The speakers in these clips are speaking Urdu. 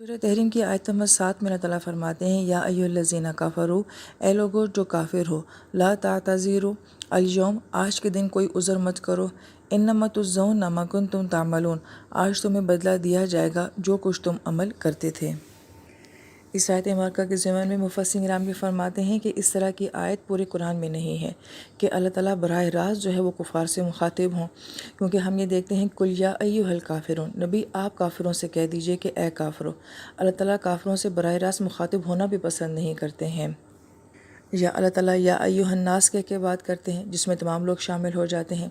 سورہ تحریم کی آیت نمبر 7 میں اللہ تعالیٰ فرماتے ہیں یا ایھا کفروا، اے لوگو جو کافر ہو، لا تعتذروا الیوم، آج کے دن کوئی عذر مت کرو، انما تجزون ما کنتم تعملون، آج تمہیں بدلہ دیا جائے گا جو کچھ تم عمل کرتے تھے۔ اس آیت مبارکہ کے ضمن میں مفسرین کرام بھی فرماتے ہیں کہ اس طرح کی آیت پورے قرآن میں نہیں ہے کہ اللہ تعالیٰ براہ راست جو ہے وہ کفار سے مخاطب ہوں، کیونکہ ہم یہ دیکھتے ہیں کل یا ایھا الکافرون، نبی آپ کافروں سے کہہ دیجئے کہ اے کافرو۔ اللہ تعالیٰ کافروں سے براہ راست مخاطب ہونا بھی پسند نہیں کرتے ہیں، یا اللہ تعالیٰ یا ایھا الناس کہہ کے بات کرتے ہیں جس میں تمام لوگ شامل ہو جاتے ہیں،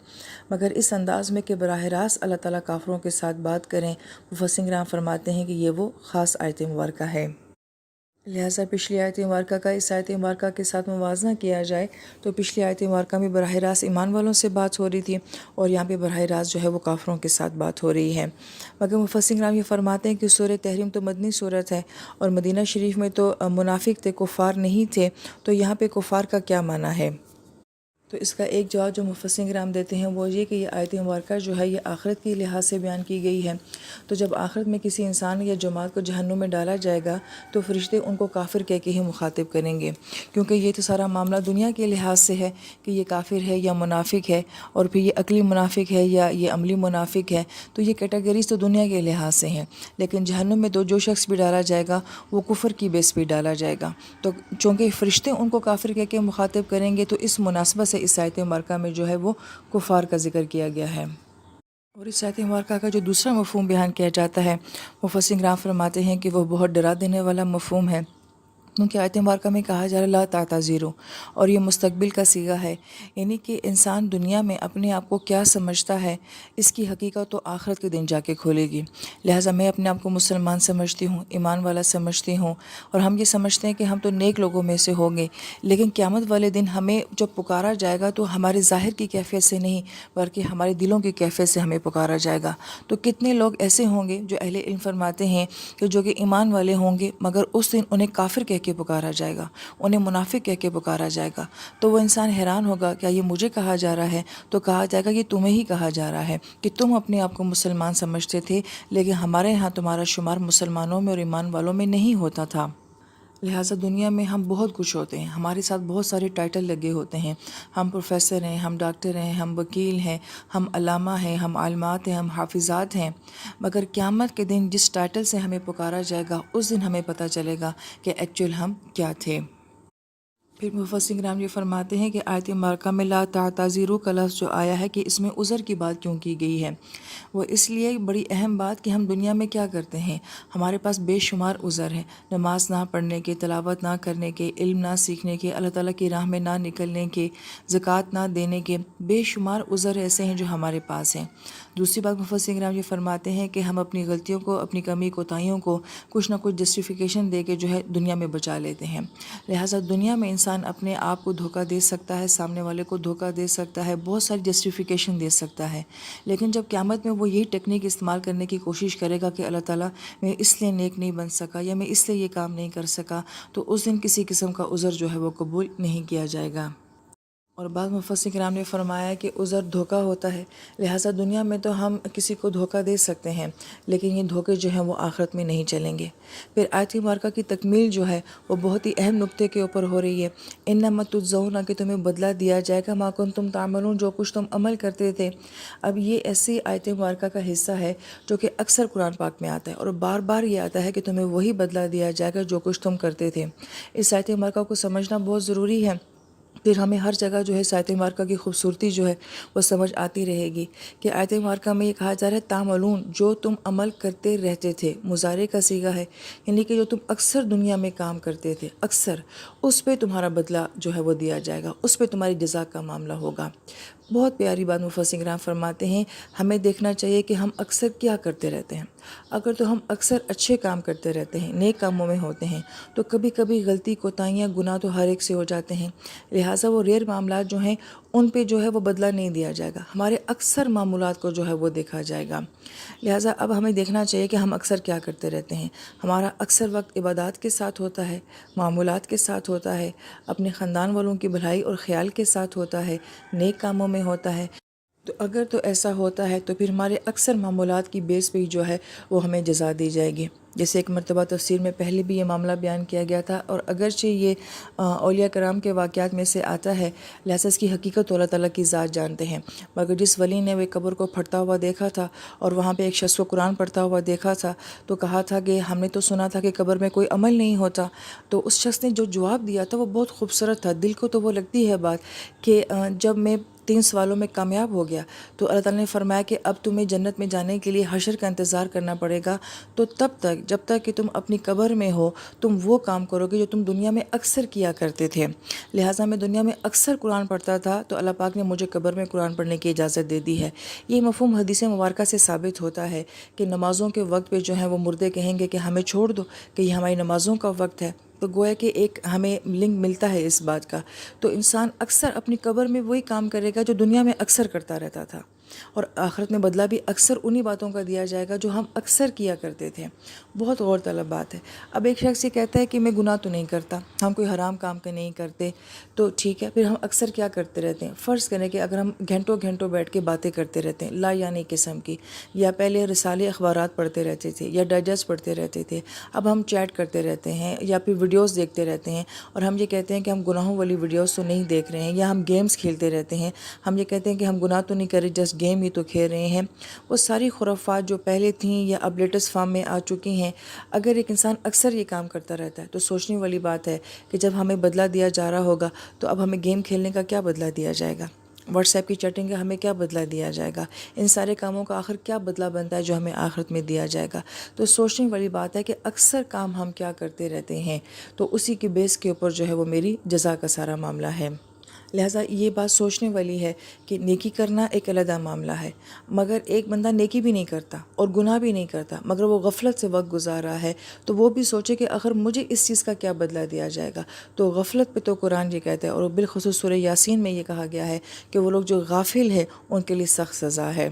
مگر اس انداز میں کہ براہ راست اللہ تعالیٰ کافروں کے ساتھ بات کریں، مفسرین کرام فرماتے ہیں کہ یہ وہ خاص آیت مبارکہ ہے۔ لہٰذا پچھلی آیت مبارکہ کا اس آیت مبارکہ کے ساتھ موازنہ کیا جائے تو پچھلی آیت مبارکہ میں براہ راست ایمان والوں سے بات ہو رہی تھی، اور یہاں پہ براہ راست جو ہے وہ کافروں کے ساتھ بات ہو رہی ہے۔ مگر مفسرین کرام یہ فرماتے ہیں کہ سورہ تحریم تو مدنی صورت ہے، اور مدینہ شریف میں تو منافق تھے، کفار نہیں تھے، تو یہاں پہ کفار کا کیا معنی ہے؟ تو اس کا ایک جواب جو مفسرین کرام دیتے ہیں وہ یہ کہ یہ آیت مبارکہ جو ہے یہ آخرت کے لحاظ سے بیان کی گئی ہے۔ تو جب آخرت میں کسی انسان یا جماعت کو جہنم میں ڈالا جائے گا تو فرشتے ان کو کافر کہہ کے ہی مخاطب کریں گے، کیونکہ یہ تو سارا معاملہ دنیا کے لحاظ سے ہے کہ یہ کافر ہے یا منافق ہے، اور پھر یہ عقلی منافق ہے یا یہ عملی منافق ہے، تو یہ کیٹیگریز تو دنیا کے لحاظ سے ہیں، لیکن جہنم میں تو جو شخص بھی ڈالا جائے گا وہ کفر کی بیس پہ ڈالا جائے گا۔ تو چونکہ فرشتے ان کو کافر کہہ کے مخاطب کریں گے تو اس مناسبت سے اس آیت مبارکہ میں جو ہے وہ کفار کا ذکر کیا گیا ہے۔ اور اس آیت مبارکہ کا جو دوسرا مفہوم بیان کیا جاتا ہے، مفسرین کرام فرماتے ہیں کہ وہ بہت ڈرا دینے والا مفہوم ہے، کیونکہ آیت مبارکہ میں کہا جا رہا ہے لا تعتذروا، اور یہ مستقبل کا صیغہ ہے، یعنی کہ انسان دنیا میں اپنے آپ کو کیا سمجھتا ہے اس کی حقیقت تو آخرت کے دن جا کے کھولے گی۔ لہٰذا میں اپنے آپ کو مسلمان سمجھتی ہوں، ایمان والا سمجھتی ہوں، اور ہم یہ سمجھتے ہیں کہ ہم تو نیک لوگوں میں سے ہوں گے، لیکن قیامت والے دن ہمیں جب پکارا جائے گا تو ہمارے ظاہر کی کیفیت سے نہیں بلکہ ہمارے دلوں کی کیفیت سے ہمیں پکارا جائے گا۔ تو کتنے لوگ ایسے ہوں گے جو اہل علم فرماتے ہیں کہ جو کہ ایمان والے ہوں گے، مگر اس دن انہیں کافر کہہ کے پکارا جائے گا، انہیں منافق کہہ کے پکارا جائے گا، تو وہ انسان حیران ہوگا کیا یہ مجھے کہا جا رہا ہے؟ تو کہا جائے گا یہ تمہیں ہی کہا جا رہا ہے کہ تم اپنے آپ کو مسلمان سمجھتے تھے، لیکن ہمارے ہاں تمہارا شمار مسلمانوں میں اور ایمان والوں میں نہیں ہوتا تھا۔ لہٰذا دنیا میں ہم بہت کچھ ہوتے ہیں، ہمارے ساتھ بہت سارے ٹائٹل لگے ہوتے ہیں، ہم پروفیسر ہیں، ہم ڈاکٹر ہیں، ہم وکیل ہیں، ہم علامہ ہیں، ہم عالمات ہیں، ہم حافظات ہیں، مگر قیامت کے دن جس ٹائٹل سے ہمیں پکارا جائے گا اس دن ہمیں پتہ چلے گا کہ ایکچوئل ہم کیا تھے۔ پھر مفسرین کرام یہ فرماتے ہیں کہ آیت مبارکہ میں لا تعتذروا کا لفظ جو آیا ہے کہ اس میں عذر کی بات کیوں کی گئی ہے؟ وہ اس لیے بڑی اہم بات کہ ہم دنیا میں کیا کرتے ہیں، ہمارے پاس بے شمار عذر ہیں، نماز نہ پڑھنے کے، تلاوت نہ کرنے کے، علم نہ سیکھنے کے، اللہ تعالیٰ کی راہ میں نہ نکلنے کے، زکوٰۃ نہ دینے کے، بے شمار عذر ایسے ہیں جو ہمارے پاس ہیں۔ دوسری بات مفسرین کرام یہ فرماتے ہیں کہ ہم اپنی غلطیوں کو، اپنی کمی کوتاہیوں کو کچھ نہ کچھ جسٹیفیکیشن دے کے جو ہے دنیا میں بچا لیتے ہیں۔ لہٰذا دنیا میں انسان اپنے آپ کو دھوکہ دے سکتا ہے، سامنے والے کو دھوکہ دے سکتا ہے، بہت ساری جسٹیفیکیشن دے سکتا ہے، لیکن جب قیامت میں وہ یہی ٹیکنیک استعمال کرنے کی کوشش کرے گا کہ اللہ تعالیٰ میں اس لیے نیک نہیں بن سکا یا میں اس لیے یہ کام نہیں کر سکا، تو اس دن کسی قسم کا عذر جو ہے وہ قبول نہیں کیا جائے گا۔ اور بعض مفسرین کرام نے فرمایا کہ عذر دھوکہ ہوتا ہے، لہٰذا دنیا میں تو ہم کسی کو دھوکہ دے سکتے ہیں، لیکن یہ دھوکے جو ہیں وہ آخرت میں نہیں چلیں گے۔ پھر آیت مبارکہ کی تکمیل جو ہے وہ بہت ہی اہم نقطے کے اوپر ہو رہی ہے، انما تجزون، کہ تمہیں بدلہ دیا جائے گا ما کنتم تعملون، جو کچھ تم عمل کرتے تھے۔ اب یہ ایسی آیت مبارکہ کا حصہ ہے جو کہ اکثر قرآن پاک میں آتا ہے، اور بار بار یہ آتا ہے کہ تمہیں وہی بدلہ دیا جائے گا جو کچھ تم کرتے تھے۔ اس آیت مبارکہ کو سمجھنا بہت ضروری ہے، پھر ہمیں ہر جگہ جو ہے آیت مبارکہ کی خوبصورتی جو ہے وہ سمجھ آتی رہے گی کہ آیت مبارکہ میں یہ کہا جا رہا ہے تعملون، جو تم عمل کرتے رہتے تھے، مضارع کا صیغہ ہے، یعنی کہ جو تم اکثر دنیا میں کام کرتے تھے، اکثر اس پہ تمہارا بدلہ جو ہے وہ دیا جائے گا، اس پہ تمہاری جزا کا معاملہ ہوگا۔ بہت پیاری بات مفسرین کرام فرماتے ہیں، ہمیں دیکھنا چاہیے کہ ہم اکثر کیا کرتے رہتے ہیں۔ اگر تو ہم اکثر اچھے کام کرتے رہتے ہیں، نیک کاموں میں ہوتے ہیں، تو کبھی کبھی غلطی، کوتاہیاں، گناہ تو ہر ایک سے ہو جاتے ہیں، لہٰذا وہ ریئر معاملات جو ہیں ان پہ جو ہے وہ بدلہ نہیں دیا جائے گا، ہمارے اکثر معمولات کو جو ہے وہ دیکھا جائے گا۔ لہٰذا اب ہمیں دیکھنا چاہیے کہ ہم اکثر کیا کرتے رہتے ہیں۔ ہمارا اکثر وقت عبادات کے ساتھ ہوتا ہے، معمولات کے ساتھ ہوتا ہے، اپنے خاندان والوں کی بھلائی اور خیال کے ساتھ ہوتا ہے، نیک کاموں میں ہوتا ہے، تو اگر تو ایسا ہوتا ہے تو پھر ہمارے اکثر معمولات کی بیس پہ ہی جو ہے وہ ہمیں جزا دی جائے گی. جیسے ایک مرتبہ تفسیر میں پہلے بھی یہ معاملہ بیان کیا گیا تھا، اور اگرچہ یہ اولیاء کرام کے واقعات میں سے آتا ہے، لہٰذا اس کی حقیقت تو اللہ تعالیٰ کی ذات جانتے ہیں. مگر جس ولی نے وہ قبر کو پھٹتا ہوا دیکھا تھا اور وہاں پہ ایک شخص کو قرآن پڑھتا ہوا دیکھا تھا، تو کہا تھا کہ ہم نے تو سنا تھا کہ قبر میں کوئی عمل نہیں ہوتا. تو اس شخص نے جو جواب دیا تھا وہ بہت خوبصورت تھا. دل کو تو وہ لگتی ہے بات کہ جب میں 3 سوالوں میں کامیاب ہو گیا تو اللہ تعالیٰ نے فرمایا کہ اب تمہیں جنت میں جانے کے لیے حشر کا انتظار کرنا پڑے گا. تو تب تک جب تک کہ تم اپنی قبر میں ہو تم وہ کام کرو گے جو تم دنیا میں اکثر کیا کرتے تھے. لہٰذا میں دنیا میں اکثر قرآن پڑھتا تھا تو اللہ پاک نے مجھے قبر میں قرآن پڑھنے کی اجازت دے دی ہے. یہ مفہوم حدیث مبارکہ سے ثابت ہوتا ہے کہ نمازوں کے وقت پہ جو ہیں وہ مردے کہیں گے کہ ہمیں چھوڑ دو کہ یہ ہماری نمازوں کا وقت ہے. تو گویا کہ ایک ہمیں لنک ملتا ہے اس بات کا. تو انسان اکثر اپنی قبر میں وہی کام کرے گا جو دنیا میں اکثر کرتا رہتا تھا، اور آخرت میں بدلہ بھی اکثر انہی باتوں کا دیا جائے گا جو ہم اکثر کیا کرتے تھے. بہت غور طلب بات ہے. اب ایک شخص یہ کہتا ہے کہ میں گناہ تو نہیں کرتا، ہم کوئی حرام کام کے نہیں کرتے، تو ٹھیک ہے، پھر ہم اکثر کیا کرتے رہتے ہیں؟ فرض کریں کہ اگر ہم گھنٹوں گھنٹوں بیٹھ کے باتیں کرتے رہتے ہیں لا یعنی قسم کی، یا پہلے رسالے اخبارات پڑھتے رہتے تھے یا ڈائجسٹ پڑھتے رہتے تھے، اب ہم چیٹ کرتے رہتے ہیں یا پھر ویڈیوز دیکھتے رہتے ہیں، اور ہم یہ کہتے ہیں کہ ہم گناہوں والی ویڈیوز تو نہیں دیکھ رہے ہیں، یا ہم گیمز کھیلتے رہتے ہیں، ہم یہ کہتے ہیں کہ ہم گناہ تو نہیں کر رہے، جسٹ گیم ہی تو کھیل رہے ہیں. وہ ساری خرافات جو پہلے تھیں یا اب لیٹسٹ فارم میں آ چکی ہیں، اگر ایک انسان اکثر یہ کام کرتا رہتا ہے تو سوچنے والی بات ہے کہ جب ہمیں بدلہ دیا جا رہا ہوگا تو اب ہمیں گیم کھیلنے کا کیا بدلہ دیا جائے گا، واٹس ایپ کی چیٹنگ کا ہمیں کیا بدلہ دیا جائے گا، ان سارے کاموں کا آخر کیا بدلہ بنتا ہے جو ہمیں آخرت میں دیا جائے گا. تو سوچنے والی بات ہے کہ اکثر کام ہم کیا کرتے رہتے ہیں، تو اسی کے بیس کے اوپر جو ہے وہ میری جزا کا سارا معاملہ ہے. لہٰذا یہ بات سوچنے والی ہے کہ نیکی کرنا ایک علیحدہ معاملہ ہے، مگر ایک بندہ نیکی بھی نہیں کرتا اور گناہ بھی نہیں کرتا مگر وہ غفلت سے وقت گزار رہا ہے، تو وہ بھی سوچے کہ آخر مجھے اس چیز کا کیا بدلہ دیا جائے گا. تو غفلت پہ تو قرآن یہ کہتا ہے، اور بالخصوص سورہ یاسین میں یہ کہا گیا ہے کہ وہ لوگ جو غافل ہیں ان کے لیے سخت سزا ہے.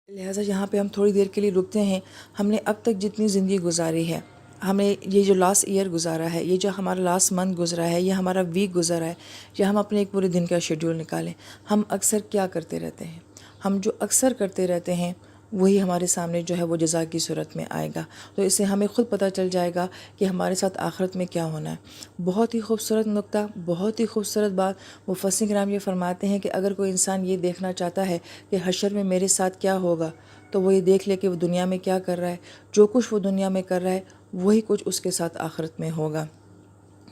لہٰذا یہاں پہ ہم تھوڑی دیر کے لیے رکتے ہیں. ہم نے اب تک جتنی زندگی گزاری ہے، ہمیں یہ جو لاسٹ ایئر گزارا ہے، یہ جو ہمارا لاسٹ منتھ گزرا ہے، یہ ہمارا ویک گزرا ہے، یا ہم اپنے ایک پورے دن کا شیڈول نکالیں، ہم اکثر کیا کرتے رہتے ہیں؟ ہم جو اکثر کرتے رہتے ہیں وہی ہمارے سامنے جو ہے وہ جزا کی صورت میں آئے گا. تو اس سے ہمیں خود پتہ چل جائے گا کہ ہمارے ساتھ آخرت میں کیا ہونا ہے. بہت ہی خوبصورت نقطہ، بہت ہی خوبصورت بات. مفسرین کرام یہ فرماتے ہیں کہ اگر کوئی انسان یہ دیکھنا چاہتا ہے کہ حشر میں میرے ساتھ کیا ہوگا، تو وہ یہ دیکھ لے کہ وہ دنیا میں کیا کر رہا ہے. جو کچھ وہ دنیا میں کر رہا ہے وہی کچھ اس کے ساتھ آخرت میں ہوگا.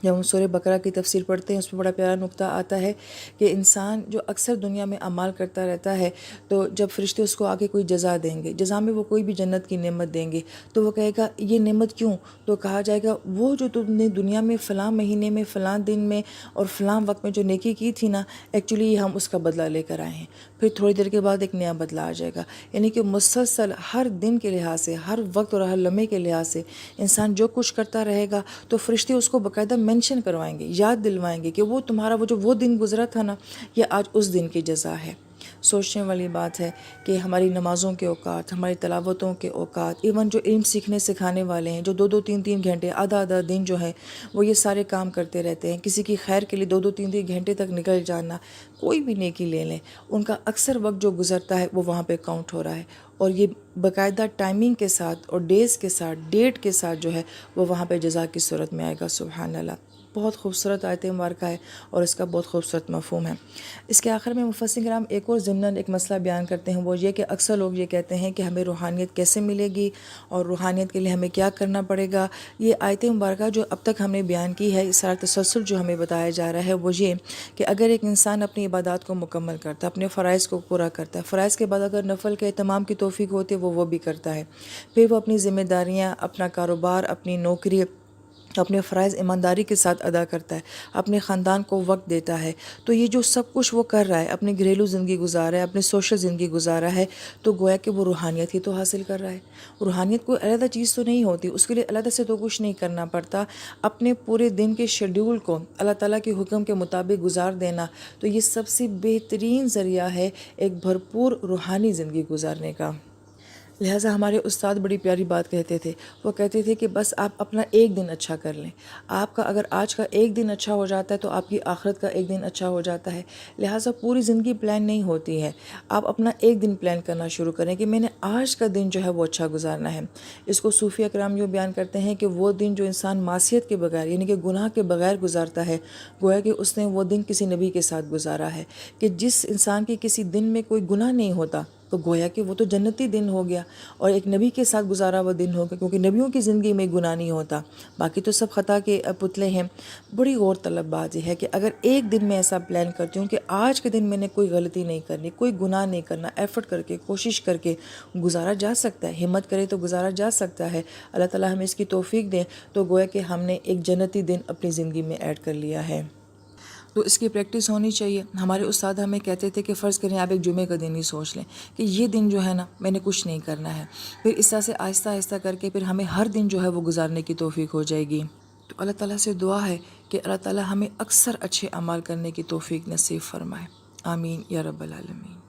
جب ہم سورہ بقرہ کی تفسیر پڑھتے ہیں اس میں بڑا پیارا نقطہ آتا ہے کہ انسان جو اکثر دنیا میں اعمال کرتا رہتا ہے، تو جب فرشتے اس کو آگے کوئی جزا دیں گے، جزا میں وہ کوئی بھی جنت کی نعمت دیں گے، تو وہ کہے گا یہ نعمت کیوں؟ تو کہا جائے گا وہ جو تم نے دنیا میں فلاں مہینے میں فلاں دن میں اور فلاں وقت میں جو نیکی کی تھی نا، ایکچولی ہم اس کا بدلہ لے کر آئے ہیں. پھر تھوڑی دیر کے بعد ایک نیا بدلہ آ جائے گا. یعنی کہ مسلسل ہر دن کے لحاظ سے، ہر وقت اور ہر لمحے کے لحاظ سے انسان جو کچھ کرتا رہے گا تو فرشتے اس کو باقاعدہ مینشن کروائیں گے، یاد دلوائیں گے کہ وہ تمہارا وہ دن گزرا تھا نا، یہ آج اس دن کی جزا ہے. سوچنے والی بات ہے کہ ہماری نمازوں کے اوقات، ہماری تلاوتوں کے اوقات، ایون جو علم سیکھنے سکھانے والے ہیں جو 2-2 3-3 گھنٹے آدھا دن جو ہے وہ یہ سارے کام کرتے رہتے ہیں، کسی کی خیر کے لیے 2-2 3 گھنٹے تک نکل جانا، کوئی بھی نیکی لے لیں، ان کا اکثر وقت جو گزرتا ہے وہ وہاں پہ کاؤنٹ ہو رہا ہے، اور یہ باقاعدہ ٹائمنگ کے ساتھ اور ڈیز کے ساتھ، ڈیٹ کے ساتھ جو ہے وہ وہاں پہ جزا کی صورت میں آئے گا. سبحان اللہ. بہت خوبصورت آیت مبارکہ ہے اور اس کا بہت خوبصورت مفہوم ہے. اس کے آخر میں مفسرین کرام ایک اور ضمناً ایک مسئلہ بیان کرتے ہیں، وہ یہ کہ اکثر لوگ یہ کہتے ہیں کہ ہمیں روحانیت کیسے ملے گی اور روحانیت کے لیے ہمیں کیا کرنا پڑے گا. یہ آیت مبارکہ جو اب تک ہم نے بیان کی ہے، اس سارا تسلسل جو ہمیں بتایا جا رہا ہے وہ یہ کہ اگر ایک انسان اپنی عبادات کو مکمل کرتا ہے، اپنے فرائض کو پورا کرتا ہے، فرائض کے بعد اگر نفل کے اہتمام کی توفیق ہوتی ہے وہ بھی کرتا ہے، پھر وہ اپنی ذمہ داریاں، اپنا کاروبار، اپنی نوکری اپنے فرائض ایمانداری کے ساتھ ادا کرتا ہے، اپنے خاندان کو وقت دیتا ہے، تو یہ جو سب کچھ وہ کر رہا ہے، اپنی گھریلو زندگی گزار رہا ہے، اپنی سوشل زندگی گزار رہا ہے، تو گویا کہ وہ روحانیت ہی تو حاصل کر رہا ہے. روحانیت کوئی علیحدہ چیز تو نہیں ہوتی، اس کے لیے علیحدہ سے تو کچھ نہیں کرنا پڑتا. اپنے پورے دن کے شیڈول کو اللہ تعالیٰ کے حکم کے مطابق گزار دینا، تو یہ سب سے بہترین ذریعہ ہے ایک بھرپور روحانی زندگی گزارنے کا. لہٰذا ہمارے استاد بڑی پیاری بات کہتے تھے، وہ کہتے تھے کہ بس آپ اپنا ایک دن اچھا کر لیں، آپ کا اگر آج کا ایک دن اچھا ہو جاتا ہے تو آپ کی آخرت کا ایک دن اچھا ہو جاتا ہے۔ لہٰذا پوری زندگی پلان نہیں ہوتی ہے، آپ اپنا ایک دن پلان کرنا شروع کریں کہ میں نے آج کا دن جو ہے وہ اچھا گزارنا ہے۔ اس کو صوفیہ کرام یوں بیان کرتے ہیں کہ وہ دن جو انسان معصیت کے بغیر یعنی کہ گناہ کے بغیر گزارتا ہے، گویا کہ اس نے وہ دن کسی نبی کے ساتھ گزارا ہے، کہ جس انسان کی کسی دن میں کوئی گناہ نہیں ہوتا تو گویا کہ وہ تو جنتی دن ہو گیا، اور ایک نبی کے ساتھ گزارا ہوا دن ہوگا، کیونکہ نبیوں کی زندگی میں گناہ نہیں ہوتا، باقی تو سب خطا کے پتلے ہیں۔ بڑی غور طلب بات یہ ہے کہ اگر ایک دن میں ایسا پلان کرتی ہوں کہ آج کے دن میں نے کوئی غلطی نہیں کرنی، کوئی گناہ نہیں کرنا، ایفرٹ کر کے کوشش کر کے گزارا جا سکتا ہے، ہمت کرے تو گزارا جا سکتا ہے، اللہ تعالیٰ ہمیں اس کی توفیق دیں، تو گویا کہ ہم نے ایک جنتی دن اپنی زندگی میں ایڈ کر لیا ہے۔ تو اس کی پریکٹس ہونی چاہیے۔ ہمارے استاد ہمیں کہتے تھے کہ فرض کریں آپ ایک جمعے کا دن ہی سوچ لیں کہ یہ دن جو ہے نا میں نے کچھ نہیں کرنا ہے، پھر اس طرح سے آہستہ آہستہ کر کے پھر ہمیں ہر دن جو ہے وہ گزارنے کی توفیق ہو جائے گی۔ تو اللہ تعالیٰ سے دعا ہے کہ اللہ تعالیٰ ہمیں اکثر اچھے اعمال کرنے کی توفیق نصیب فرمائے، آمین یا رب العالمین۔